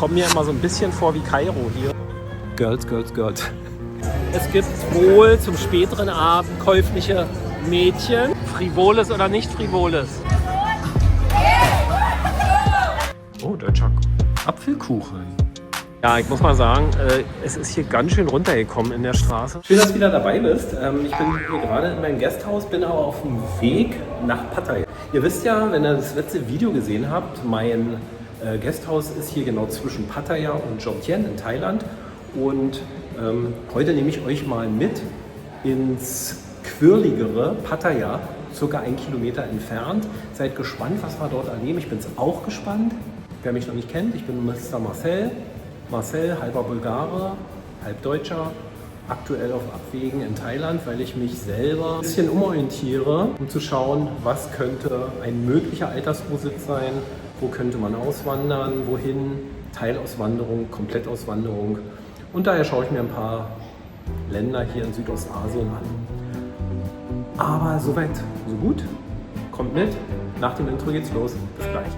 Kommt mir immer so ein bisschen vor wie Kairo hier. Girls, Girls, Girls. Es gibt wohl zum späteren Abend käufliche Mädchen. Frivoles oder nicht frivoles? Oh, deutscher Apfelkuchen. Ja, ich muss mal sagen, es ist hier ganz schön runtergekommen in der Straße. Schön, dass du wieder dabei bist. Ich bin hier gerade in meinem Gasthaus, bin aber auf dem Weg nach Pattaya. Ihr wisst ja, wenn ihr das letzte Video gesehen habt, mein Gasthaus ist hier genau zwischen Pattaya und Jomtien in Thailand. Und heute nehme ich euch mal mit ins quirligere Pattaya, circa 1 Kilometer entfernt. Seid gespannt, was wir dort erleben. Ich bin auch gespannt. Wer mich noch nicht kennt, ich bin Mr. Marcel. Marcel, halber Bulgare, halb Deutscher, aktuell auf Abwägen in Thailand, weil ich mich selber ein bisschen umorientiere, um zu schauen, was könnte ein möglicher Alterswohnsitz sein, wo könnte man auswandern, wohin, Teilauswanderung, Komplettauswanderung. Und daher schaue ich mir ein paar Länder hier in Südostasien an. Aber soweit, so gut. Kommt mit, nach dem Intro geht's los. Bis gleich.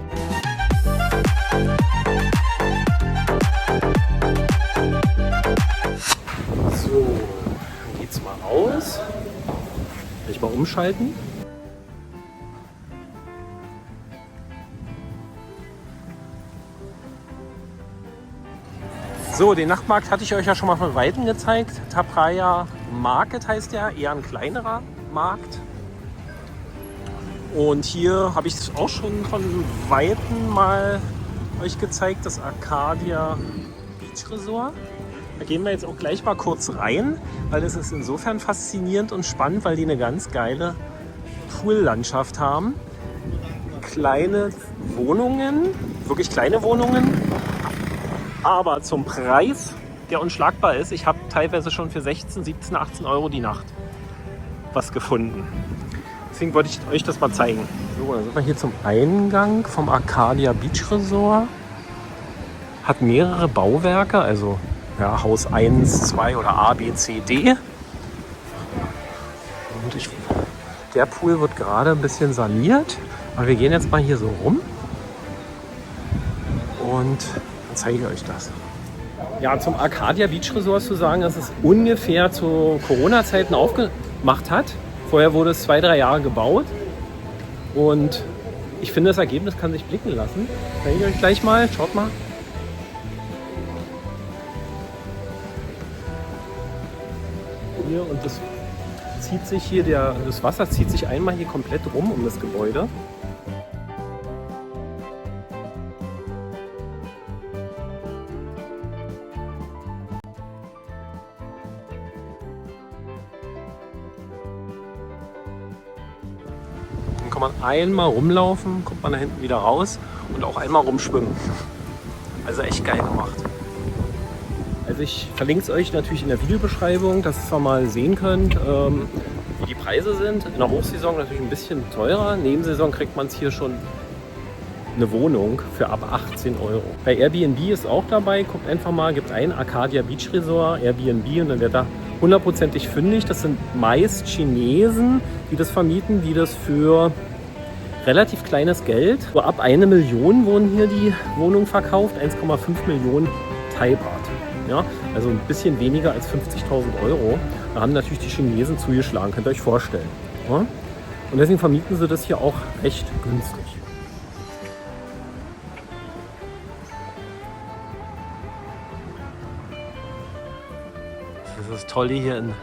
So, dann geht's mal raus. Will ich mal umschalten. So, den Nachtmarkt hatte ich euch ja schon mal von Weitem gezeigt. Tapraya Market heißt der, eher ein kleinerer Markt. Und hier habe ich es auch schon von Weitem mal euch gezeigt, das Arcadia Beach Resort. Da gehen wir jetzt auch gleich mal kurz rein, weil es ist insofern faszinierend und spannend, weil die eine ganz geile Poollandschaft haben. Kleine Wohnungen, wirklich kleine Wohnungen, aber zum Preis, der unschlagbar ist. Ich habe teilweise schon für 16, 17, 18 Euro die Nacht was gefunden. Deswegen wollte ich euch das mal zeigen. So, dann sind wir hier zum Eingang vom Arcadia Beach Resort. Hat mehrere Bauwerke, also ja, Haus 1, 2 oder A, B, C, D. Und der Pool wird gerade ein bisschen saniert. Aber wir gehen jetzt mal hier so rum. Und dann zeige ich euch das. Ja, zum Arcadia Beach Resort zu sagen, dass es ungefähr zu Corona-Zeiten aufgemacht hat. Vorher wurde es 2, 3 Jahre gebaut. Und ich finde, das Ergebnis kann sich blicken lassen. Zeige ich euch gleich mal. Schaut mal. Hier, und das zieht sich hier, das Wasser zieht sich einmal hier komplett rum um das Gebäude. Dann kann man einmal rumlaufen, kommt man da hinten wieder raus und auch einmal rumschwimmen. Also echt geil gemacht. Also ich verlinke es euch natürlich in der Videobeschreibung, dass ihr mal sehen könnt, wie die Preise sind. In der Hochsaison natürlich ein bisschen teurer. Nebensaison kriegt man es hier schon eine Wohnung für ab 18 Euro. Bei Airbnb ist auch dabei. Guckt einfach mal, gibt ein Arcadia Beach Resort, Airbnb, und dann wird da hundertprozentig fündig. Das sind meist Chinesen, die das vermieten, die das für relativ kleines Geld, so ab 1 Million wurden hier die Wohnungen verkauft, 1,5 Millionen Thai-Baht. Ja, also ein bisschen weniger als 50.000 Euro. Da haben natürlich die Chinesen zugeschlagen, könnt ihr euch vorstellen. Ja? Und deswegen vermieten sie das hier auch recht günstig. Das ist das Tolle hier in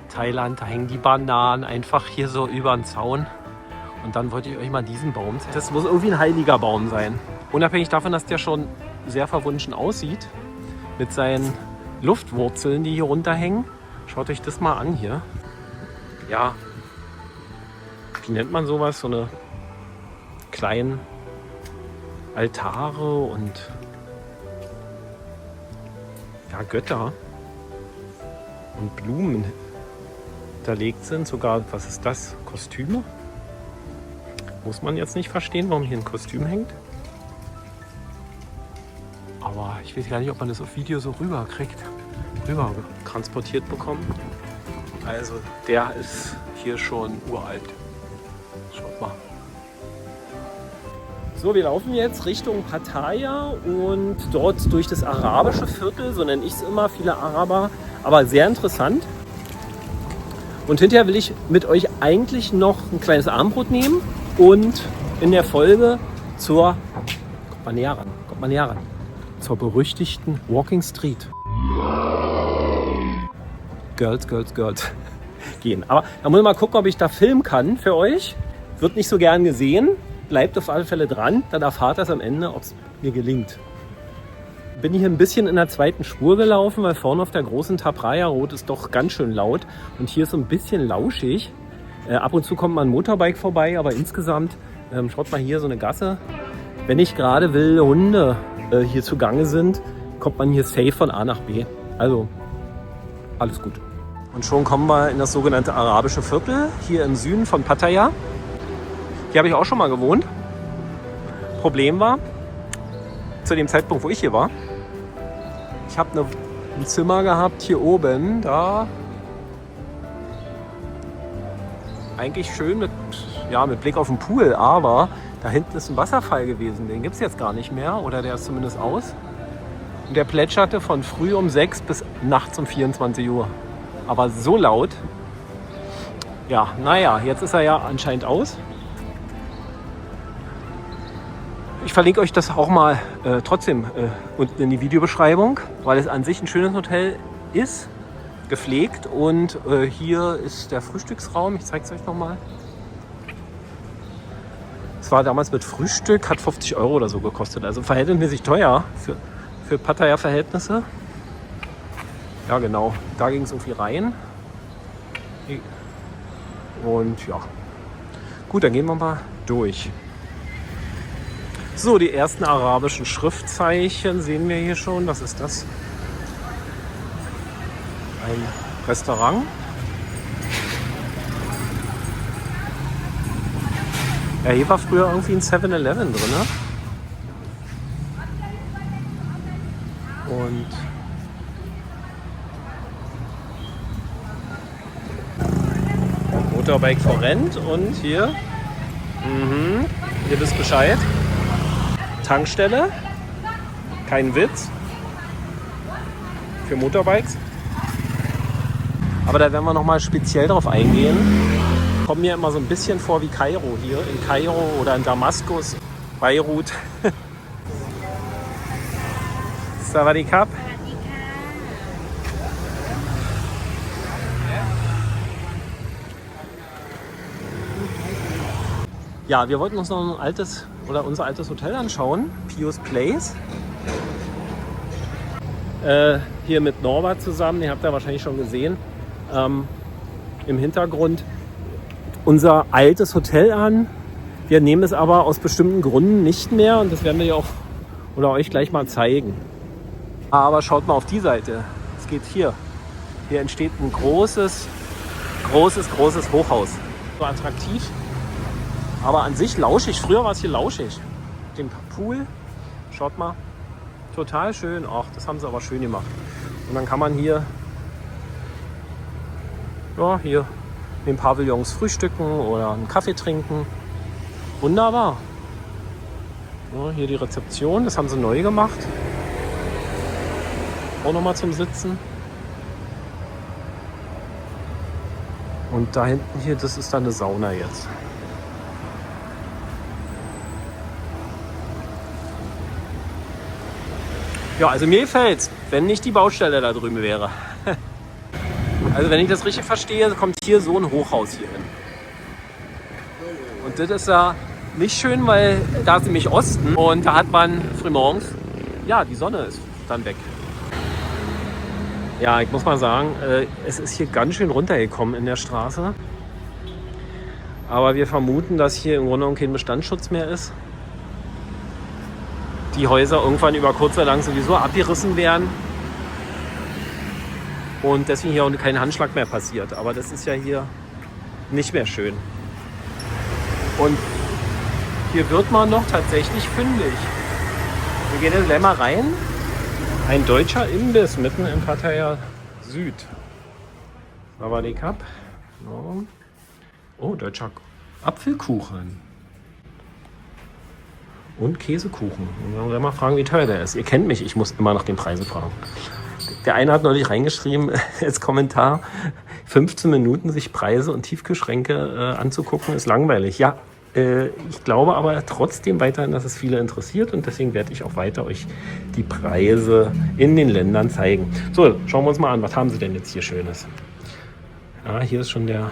Thailand, da hängen die Bananen einfach hier so über den Zaun. Und dann wollte ich euch mal diesen Baum zeigen. Das muss irgendwie ein heiliger Baum sein. Unabhängig davon, dass der schon sehr verwunschen aussieht, mit seinen Luftwurzeln, die hier runterhängen. Schaut euch das mal an hier. Ja, wie nennt man sowas? So eine kleinen Altare und ja, Götter und Blumen hinterlegt sind. Sogar, was ist das? Kostüme? Muss man jetzt nicht verstehen, warum hier ein Kostüm hängt. Aber ich weiß gar nicht, ob man das auf Video so rüber transportiert bekommt. Also der ist hier schon uralt. Schaut mal. So, wir laufen jetzt Richtung Pattaya und dort durch das arabische Viertel, so nenne ich es immer, viele Araber, aber sehr interessant. Und hinterher will ich mit euch eigentlich noch ein kleines Abendbrot nehmen und in der Folge zur, kommt mal näher ran, zur berüchtigten Walking Street. Girls gehen. Aber da muss ich mal gucken, ob ich da filmen kann für euch. Wird nicht so gern gesehen. Bleibt auf alle Fälle dran, dann erfahrt ihr es am Ende, ob es mir gelingt. Bin hier ein bisschen in der zweiten Spur gelaufen, weil vorne auf der großen Tapraya Road ist doch ganz schön laut. Und hier ist so ein bisschen lauschig. Ab und zu kommt mal ein Motorbike vorbei, aber insgesamt, schaut mal hier so eine Gasse. Wenn nicht gerade wilde Hunde hier zugange sind, kommt man hier safe von A nach B. Also, alles gut. Und schon kommen wir in das sogenannte arabische Viertel, hier im Süden von Pattaya. Hier habe ich auch schon mal gewohnt. Problem war, zu dem Zeitpunkt, wo ich hier war, ich habe ein Zimmer gehabt hier oben, da eigentlich schön mit Blick auf den Pool, aber da hinten ist ein Wasserfall gewesen, den gibt es jetzt gar nicht mehr oder der ist zumindest aus. Und der plätscherte von früh um 6 bis nachts um 24 Uhr. Aber so laut, ja, naja, jetzt ist er ja anscheinend aus. Ich verlinke euch das auch mal trotzdem unten in die Videobeschreibung, weil es an sich ein schönes Hotel ist, gepflegt. Und hier ist der Frühstücksraum. Ich zeige es euch nochmal. Es war damals mit Frühstück, hat 50 € oder so gekostet. Also verhältnismäßig teuer für Pattaya-Verhältnisse. Ja genau, da ging es irgendwie rein. Und ja, gut, dann gehen wir mal durch. So, die ersten arabischen Schriftzeichen sehen wir hier schon. Was ist das? Ein Restaurant. Ja, hier war früher irgendwie ein 7-Eleven drin. Ne? Und Motorbike vorrennt und hier, ihr wisst Bescheid. Tankstelle, kein Witz, für Motorbikes. Aber da werden wir nochmal speziell drauf eingehen. Kommen mir immer so ein bisschen vor wie Kairo hier. In Kairo oder in Damaskus, Beirut. Sawadikap. Ja, wir wollten uns noch unser altes Hotel anschauen, Pius Place. Hier mit Norbert zusammen, den habt ihr wahrscheinlich schon gesehen, im Hintergrund unser altes Hotel an. Wir nehmen es aber aus bestimmten Gründen nicht mehr und das werden wir euch gleich mal zeigen. Aber schaut mal auf die Seite, es geht hier. Hier entsteht ein großes Hochhaus. So attraktiv. Aber an sich lauschig. Früher war es hier lauschig. Den Pool, schaut mal, total schön. Ach, das haben sie aber schön gemacht. Und dann kann man hier in den Pavillons frühstücken oder einen Kaffee trinken. Wunderbar. Ja, hier die Rezeption, das haben sie neu gemacht. Auch nochmal zum Sitzen. Und da hinten hier, das ist dann eine Sauna jetzt. Ja, also mir gefällt's, wenn nicht die Baustelle da drüben wäre. Also wenn ich das richtig verstehe, kommt hier so ein Hochhaus hier hin. Und das ist ja nicht schön, weil da ist nämlich Osten und da hat man frühmorgens, ja, die Sonne ist dann weg. Ja, ich muss mal sagen, es ist hier ganz schön runtergekommen in der Straße. Aber wir vermuten, dass hier im Grunde genommen kein Bestandsschutz mehr ist. Die Häuser irgendwann über kurz oder lang sowieso abgerissen werden und deswegen hier auch kein Handschlag mehr passiert. Aber das ist ja hier nicht mehr schön. Und hier wird man noch tatsächlich fündig. Wir gehen jetzt gleich mal rein. Ein deutscher Imbiss mitten in Pattaya Süd. Sawadikap. Oh, deutscher Apfelkuchen. Und Käsekuchen. Und dann mal fragen, wie teuer der ist. Ihr kennt mich, ich muss immer nach den Preisen fragen. Der eine hat neulich reingeschrieben als Kommentar, 15 Minuten sich Preise und Tiefkühlschränke anzugucken, ist langweilig. Ja, ich glaube aber trotzdem weiterhin, dass es viele interessiert und deswegen werde ich auch weiter euch die Preise in den Ländern zeigen. So, schauen wir uns mal an, was haben sie denn jetzt hier Schönes? Ja, hier ist schon der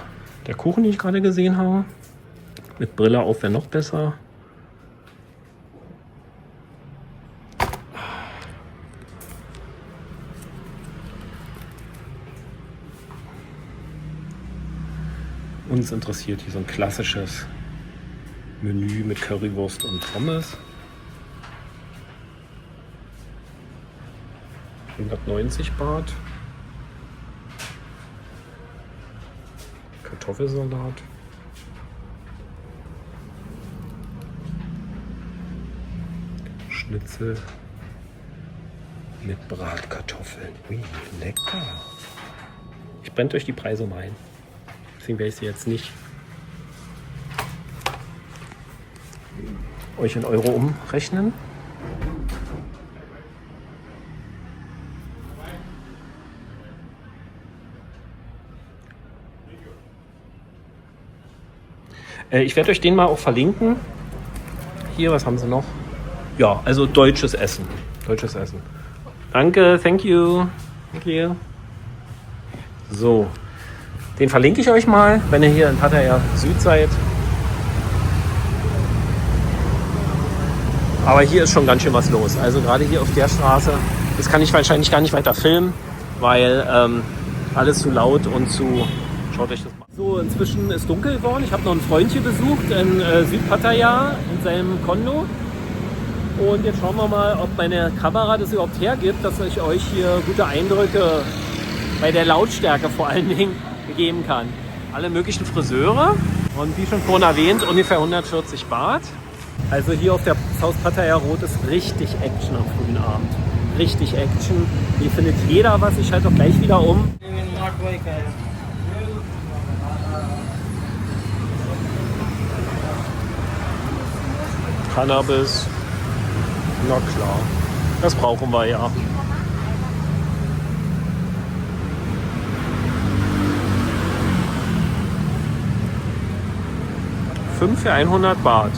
Kuchen, den ich gerade gesehen habe. Mit Brille auf wäre noch besser. Uns interessiert hier so ein klassisches Menü mit Currywurst und Pommes. 190 Baht. Kartoffelsalat. Schnitzel mit Bratkartoffeln. Ui, lecker. Ich blende euch die Preise mal ein. Deswegen werde ich sie jetzt nicht euch in Euro umrechnen. Ich werde euch den mal auch verlinken. Hier, was haben sie noch? Ja, also deutsches Essen. Deutsches Essen. Danke, thank you. Thank you. So, den verlinke ich euch mal, wenn ihr hier in Pattaya Süd seid. Aber hier ist schon ganz schön was los. Also gerade hier auf der Straße, das kann ich wahrscheinlich gar nicht weiter filmen, weil alles zu laut und zu... Schaut euch das mal. So, inzwischen ist dunkel geworden. Ich habe noch einen Freund hier besucht in Südpattaya in seinem Kondo. Und jetzt schauen wir mal, ob meine Kamera das überhaupt hergibt, dass ich euch hier gute Eindrücke bei der Lautstärke vor allen Dingen geben kann. Alle möglichen Friseure und wie schon vorhin erwähnt, ungefähr 140 Baht. Also hier auf der South Pattaya Road ist richtig Action am frühen Abend. Richtig Action. Hier findet jeder was. Ich schalte auch gleich wieder um. Cannabis. Na klar. Das brauchen wir ja. $5 für 100 Baht.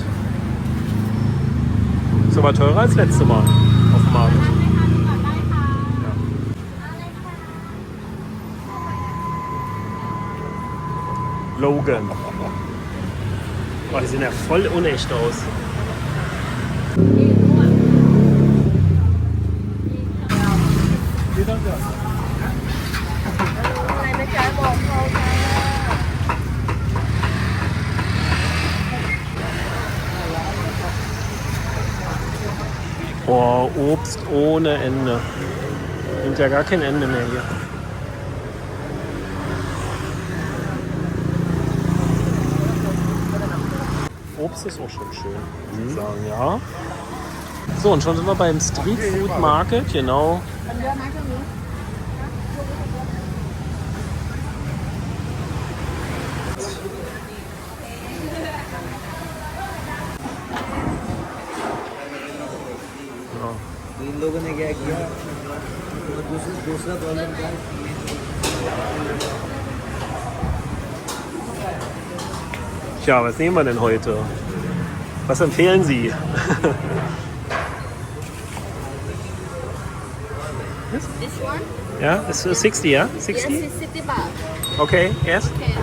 Ist aber teurer als letzte Mal auf dem Markt. Ja. Logan. Oh, die sehen ja voll unecht aus. Boah, Obst ohne Ende. Nimmt ja gar kein Ende mehr hier. Obst ist auch schon schön, muss ich sagen, ja. So, und schon sind wir beim Street Food Market, genau. इन लोगों ने क्या किया दूसरा प्रॉब्लम क्या Tja, was nehmen wir denn heute? Was empfehlen Sie? This one? Ja, ist 60, ja? 60? Yes, it's 60 baht. Okay, yes. Okay.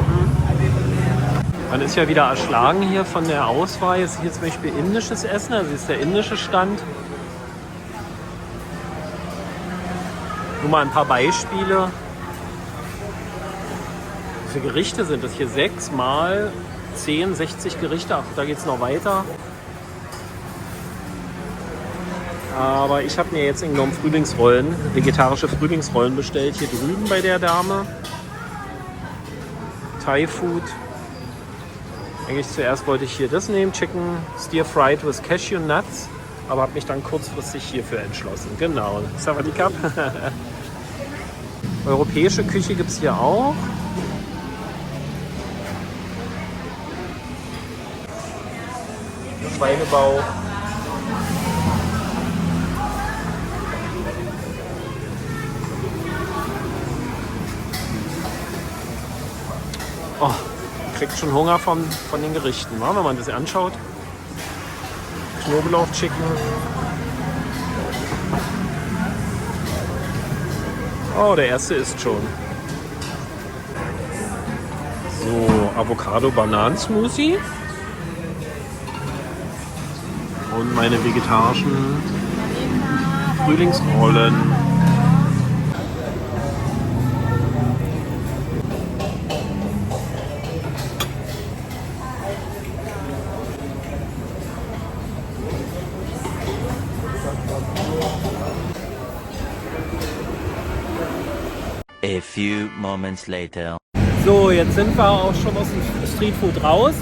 Man ist ja wieder erschlagen hier von der Auswahl. Jetzt hier zum Beispiel indisches Essen, also hier ist der indische Stand. Nur mal ein paar Beispiele. Wie viele Gerichte sind das hier? 6 mal 10, 60 Gerichte. Ach, da geht es noch weiter. Aber ich habe mir jetzt genommen Frühlingsrollen, vegetarische Frühlingsrollen bestellt. Hier drüben bei der Dame. Thai Food. Eigentlich zuerst wollte ich hier das nehmen, Chicken Stir Fried with Cashew Nuts. Aber habe mich dann kurzfristig hierfür entschlossen. Genau, Sawadikap. Europäische Küche gibt es hier auch. Schweinebauch. Oh, kriegt schon Hunger von den Gerichten, wa? Wenn man das anschaut. Knoblauch-Chicken. Oh, der erste ist schon. So, Avocado-Bananen-Smoothie. Und meine vegetarischen Frühlingsrollen. A few moments later. So, jetzt sind wir auch schon aus dem Streetfood raus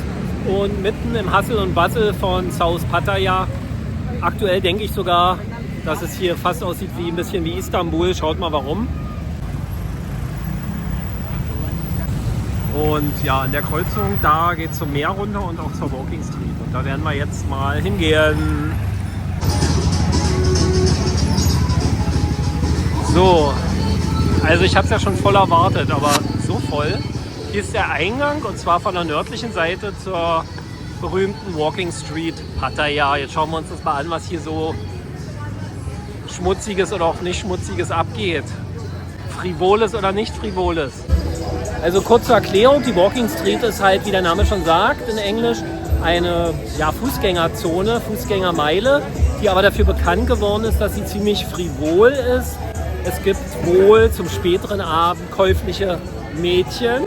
und mitten im Hustle und Bustle von South Pattaya. Aktuell denke ich sogar, dass es hier fast aussieht wie ein bisschen wie Istanbul. Schaut mal warum. Und ja, an der Kreuzung, da geht es zum Meer runter und auch zur Walking Street. Und da werden wir jetzt mal hingehen. So, also ich habe es ja schon voll erwartet, aber so voll. Hier ist der Eingang und zwar von der nördlichen Seite zur berühmten Walking Street Pattaya. Jetzt schauen wir uns das mal an, was hier so Schmutziges oder auch nicht Schmutziges abgeht. Frivoles oder nicht Frivoles. Also kurz zur Erklärung, die Walking Street ist halt, wie der Name schon sagt, in Englisch eine Fußgängerzone, Fußgängermeile, die aber dafür bekannt geworden ist, dass sie ziemlich frivol ist. Es gibt wohl zum späteren Abend käufliche Mädchen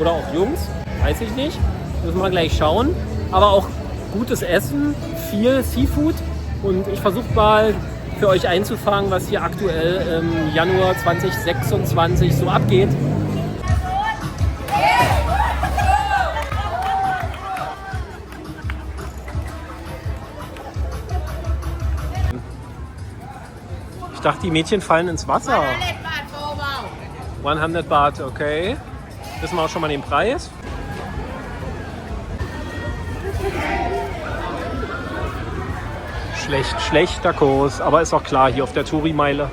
oder auch Jungs, weiß ich nicht, müssen wir gleich schauen. Aber auch gutes Essen, viel Seafood und ich versuche mal für euch einzufangen, was hier aktuell im Januar 2026 so abgeht. Ich dachte, die Mädchen fallen ins Wasser. 100 Baht, okay. Wissen wir auch schon mal den Preis? Schlechter Kurs, aber ist auch klar, hier auf der Touri-Meile.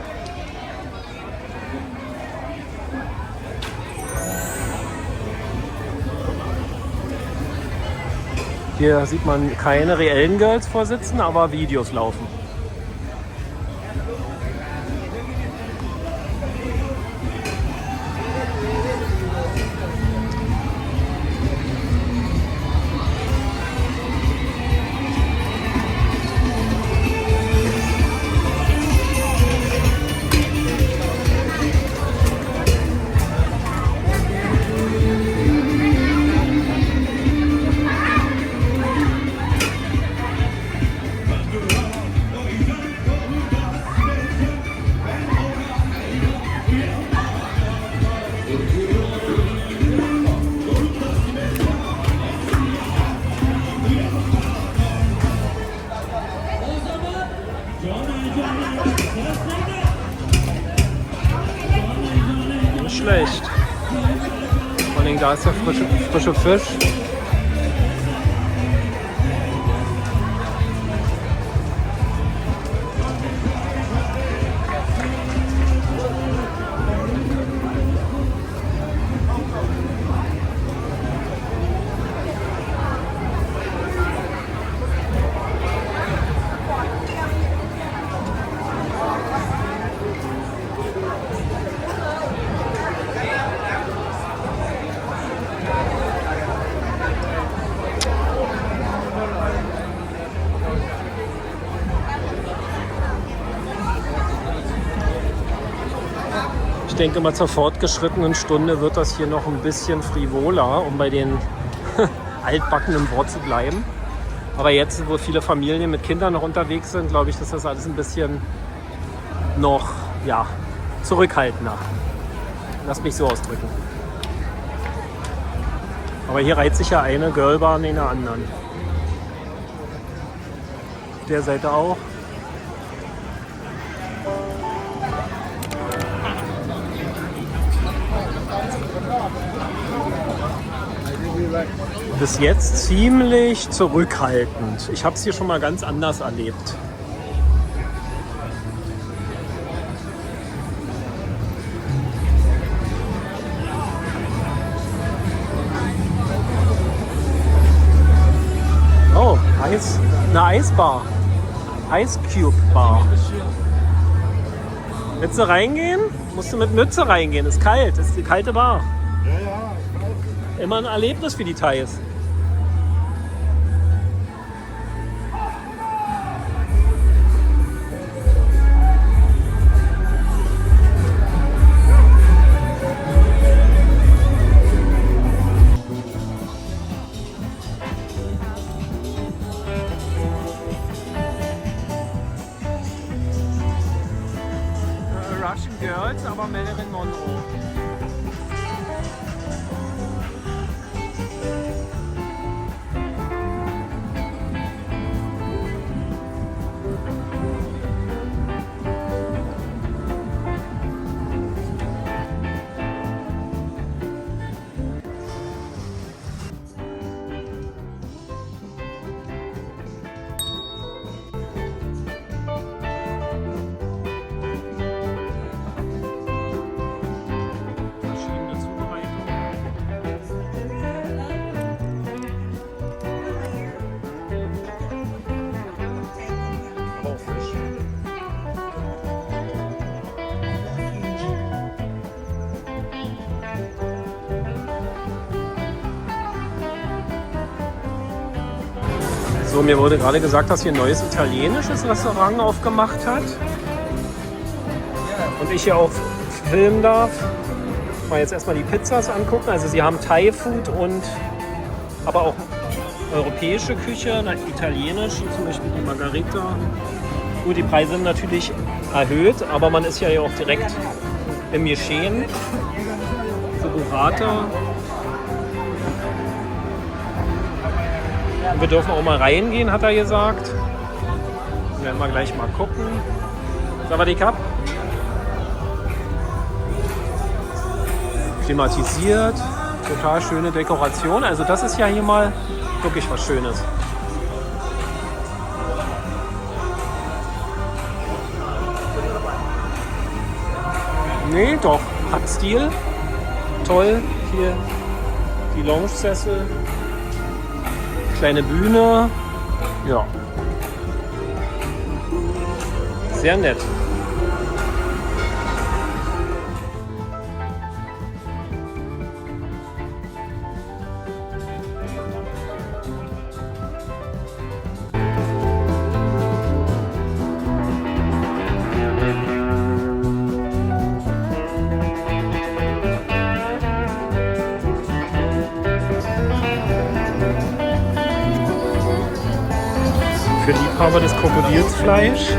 Hier sieht man keine reellen Girls vorsitzen, aber Videos laufen. Nicht schlecht. Vor allem da ist der frische Fisch. Ich denke mal, zur fortgeschrittenen Stunde wird das hier noch ein bisschen frivoler, um bei den altbackenen Wort zu bleiben. Aber jetzt, wo viele Familien mit Kindern noch unterwegs sind, glaube ich, dass das alles ein bisschen noch zurückhaltender. Lass mich so ausdrücken. Aber hier reiht sich ja eine Girlbar neben der anderen. Auf der Seite auch. Bis jetzt ziemlich zurückhaltend. Ich habe es hier schon mal ganz anders erlebt. eine Eisbar. Ice Cube Bar. Willst du reingehen? Musst du mit Mütze reingehen. Ist kalt. Ist die kalte Bar. Immer ein Erlebnis für die Thais. Russian Girls, aber Marilyn Monroe. So, mir wurde gerade gesagt, dass hier ein neues italienisches Restaurant aufgemacht hat. Und ich hier auch filmen darf. Mal jetzt erstmal die Pizzas angucken. Also sie haben Thai-Food und aber auch europäische Küche, italienisch, wie zum Beispiel die Margarita. Gut, die Preise sind natürlich erhöht, aber man ist ja hier auch direkt im Geschehen. So Burrata. Wir dürfen auch mal reingehen, hat er gesagt. Werden wir gleich mal gucken. Sawadee-Kap. Klimatisiert. Total schöne Dekoration. Also das ist ja hier mal wirklich was Schönes. Nee, doch. Hat Stil. Toll. Hier die Lounge-Sessel. Kleine Bühne. Ja. Sehr nett. Für Liebhaber des Krokodilsfleisch.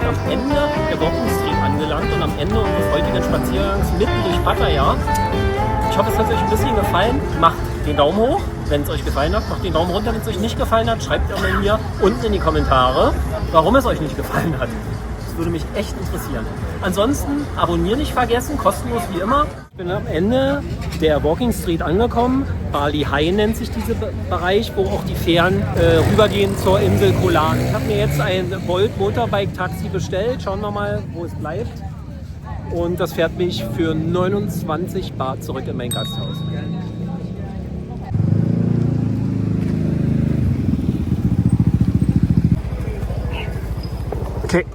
Am Ende der Walking Street angelangt und am Ende unseres heutigen Spaziergangs mitten durch Pattaya. Ich hoffe, es hat euch ein bisschen gefallen. Macht den Daumen hoch, wenn es euch gefallen hat. Macht den Daumen runter, wenn es euch nicht gefallen hat. Schreibt auch mal mir unten in die Kommentare, warum es euch nicht gefallen hat. Das würde mich echt interessieren. Ansonsten abonnieren nicht vergessen, kostenlos wie immer. Ich bin am Ende der Walking Street angekommen. Bali High nennt sich dieser Bereich, wo auch die Fähren rübergehen zur Insel Koh Larn. Ich habe mir jetzt ein Bolt Motorbike Taxi bestellt. Schauen wir mal, wo es bleibt. Und das fährt mich für 29 Baht zurück in mein Gasthaus. Okay.